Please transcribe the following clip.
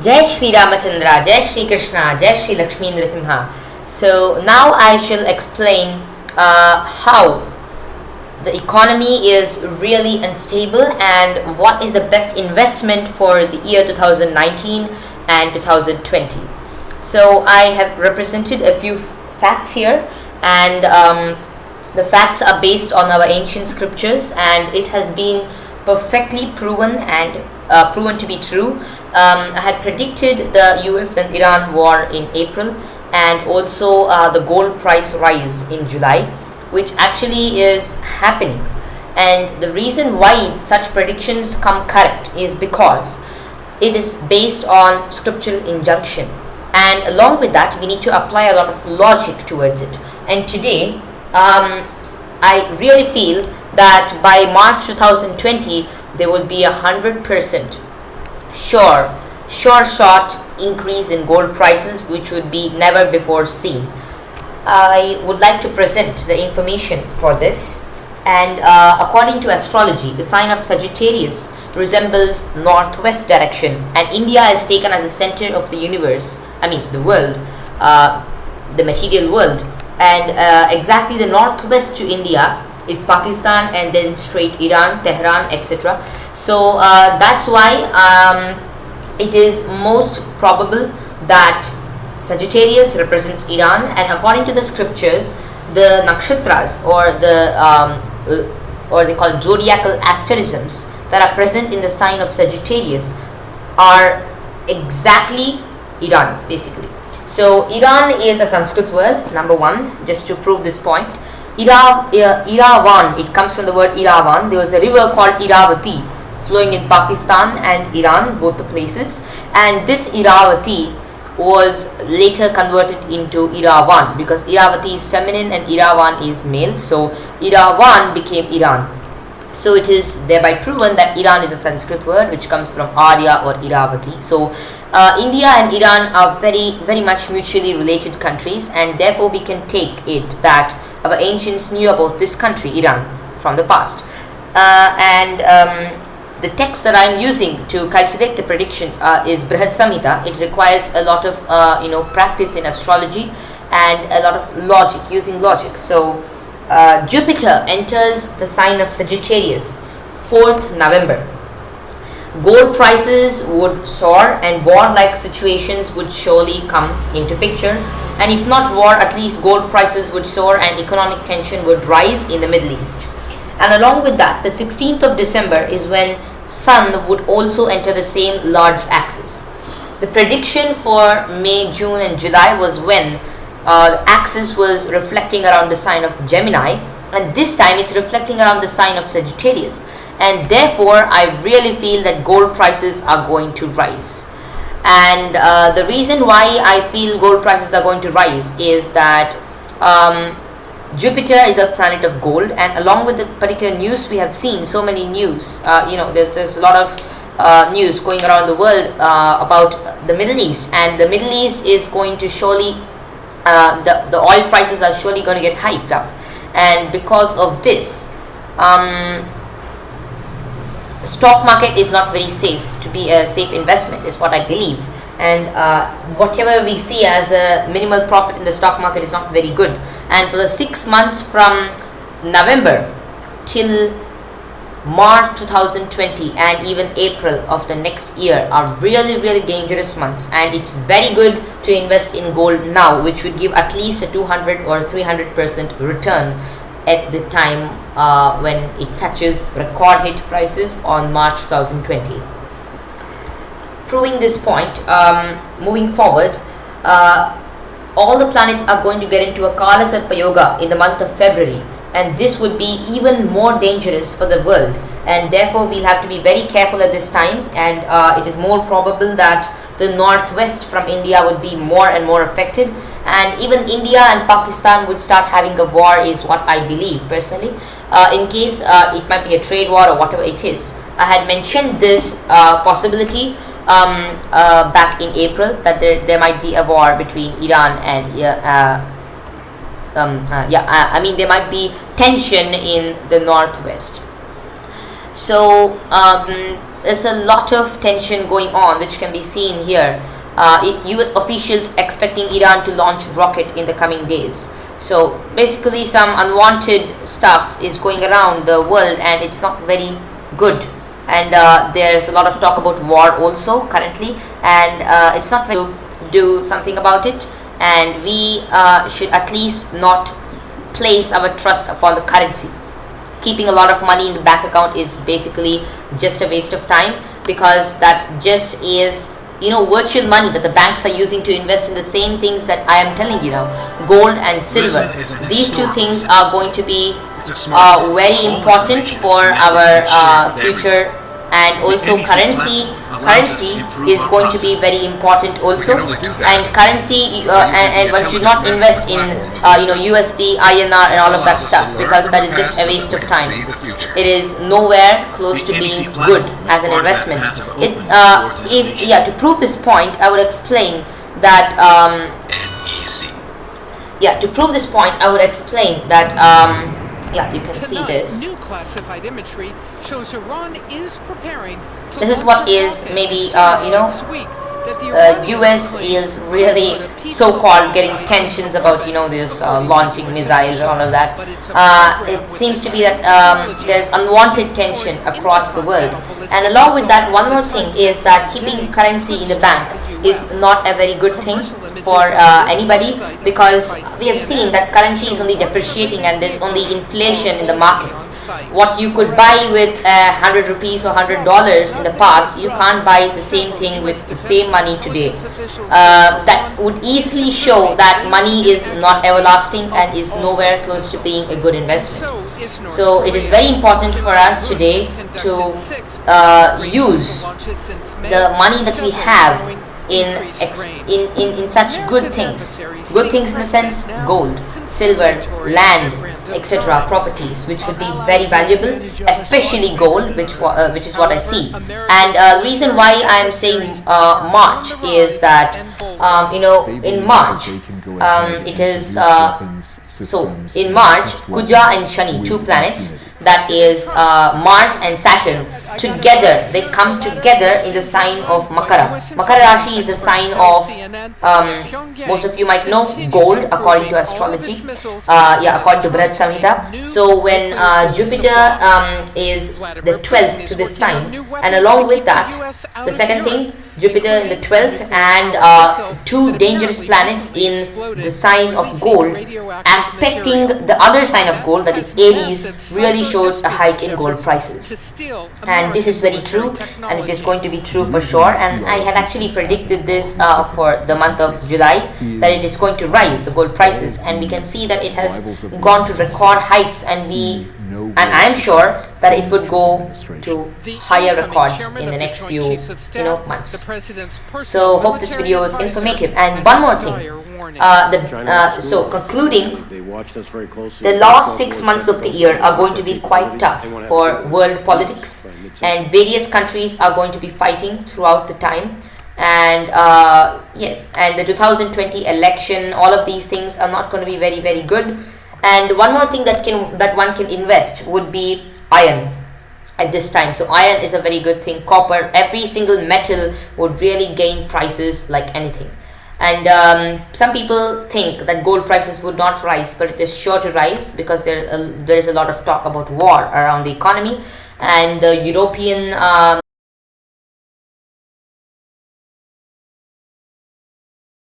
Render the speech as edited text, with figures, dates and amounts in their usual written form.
Jai Shri Ramachandra, Jai Shri Krishna, Jai Shri Lakshmi Nrsimha. So now I shall explain how the economy is really unstable and what is the best investment for the year 2019 and 2020. So I have represented a few facts here, and the facts are based on our ancient scriptures, and it has been perfectly proven and proven to be true. I had predicted the US and Iran war in April, and also the gold price rise in July, which actually is happening. And the reason why such predictions come correct is because it is based on scriptural injunction, and along with that we need to apply a lot of logic towards it. And today I really feel that by March 2020 there will be 100% sure shot increase in gold prices, which would be never before seen. I would like to present the information for this. And according to astrology, the sign of Sagittarius resembles northwest direction, and India is taken as the center of the universe, the world, the material world. And exactly the northwest to India is Pakistan, and then straight Iran, Tehran, etc. So that's why it is most probable that Sagittarius represents Iran, and according to the scriptures, the nakshatras or they call zodiacal asterisms that are present in the sign of Sagittarius are exactly Iran, basically. So Iran is a Sanskrit word, number one, just to prove this point. Iravan, it comes from the word Iravan. There was a river called Iravati flowing in Pakistan and Iran, both the places, and this Iravati was later converted into Iravan, because Iravati is feminine and Iravan is male, so Iravan became Iran. So it is thereby proven that Iran is a Sanskrit word which comes from Arya or Iravati. So India and Iran are very, very much mutually related countries, and therefore we can take it that our ancients knew about this country, Iran, from the past. The text that I am using to calculate the predictions is Brihad Samhita. It requires a lot of practice in astrology and a lot of logic, using logic. So Jupiter enters the sign of Sagittarius 4th November. Gold prices would soar, and war-like situations would surely come into picture. And if not war, at least gold prices would soar and economic tension would rise in the Middle East. And along with that, the 16th of December is when Sun would also enter the same large axis. The prediction for May, June and July was when the axis was reflecting around the sign of Gemini, and this time it's reflecting around the sign of Sagittarius. And therefore, I really feel that gold prices are going to rise. And the reason why I feel gold prices are going to rise is that Jupiter is a planet of gold, and along with the particular news we have seen, so many news, there's a lot of news going around the world about the Middle East, and the Middle East is going to surely, the oil prices are surely going to get hyped up, and because of this, stock market is not very safe to be a safe investment, is what I believe. And whatever we see as a minimal profit in the stock market is not very good. And for the 6 months from November till March 2020 and even April of the next year are really, really dangerous months, and it's very good to invest in gold now, which would give at least a 200 or 300% return at the time when it touches record hit prices on March 2020. Proving this point, moving forward, all the planets are going to get into a Kala Sarpa Yoga in the month of February, and this would be even more dangerous for the world, and therefore we'll have to be very careful at this time. And it is more probable that the northwest from India would be more and more affected, and even India and Pakistan would start having a war, is what I believe personally, in case it might be a trade war or whatever it is. I had mentioned this possibility back in April, that there might be a war between Iran and there might be tension in the northwest. So is a lot of tension going on, which can be seen here. US officials expecting Iran to launch rocket in the coming days. So basically some unwanted stuff is going around the world, and it's not very good. And there's a lot of talk about war also currently, and it's not very to do something about it. And we should at least not place our trust upon the currency. Keeping a lot of money in the bank account is basically just a waste of time, because that just is, you know, virtual money that the banks are using to invest in the same things that I am telling you now, gold and silver. These two things are going to be very important for our future. And also currency is going to be very important also. And currency and one should not invest in USD, INR and all of that stuff, because that is just a waste of time. It is nowhere close to being good as an investment. To prove this point, I would explain that you can see this. New classified imagery shows Iran is preparing. This is what is maybe US is really so-called getting tensions about this launching missiles and all of that. It seems to be that there's unwanted tension across the world, and along with that, one more thing is that keeping currency in the bank is not a very good thing for anybody, because we have seen that currency is only depreciating and there's only inflation in the markets. What you could buy with 100 rupees or $100 in the past, you can't buy the same thing with the same money today. That would easily show that money is not everlasting and is nowhere close to being a good investment. So it is very important for us today to use the money that we have in such good things in the sense gold, silver, land, etc., properties, which would be very valuable, especially gold, which is what I see. And the reason why I am saying March is that in March it is so in March, Kuja and Shani, two planets, that is Mars and Saturn, together, they come together in the sign of Makara. Makara Rashi is a sign of, most of you might know, gold according to astrology, according to Brihad Samhita. So when Jupiter is the 12th to this sign, and along with that, the second thing, Jupiter in the 12th and two dangerous planets in the sign of gold aspecting the other sign of gold, that is Aries, really shows a hike in gold prices. And this is very true, and it is going to be true for sure. And I had actually predicted this for the month of July, that it is going to rise, the gold prices, and we can see that it has gone to record heights, and I am sure that it would go to higher records in the next few months. So hope this video is informative. And one more thing, so concluding, the last 6 months of the year are going to be quite tough for world politics, and various countries are going to be fighting throughout the time. And yes, and the 2020 election, all of these things are not going to be very, very good. And one more thing that one can invest would be iron at this time. So iron is a very good thing. Copper, every single metal would really gain prices like anything. And some people think that gold prices would not rise, but it is sure to rise, because there is a lot of talk about war around the economy, and the European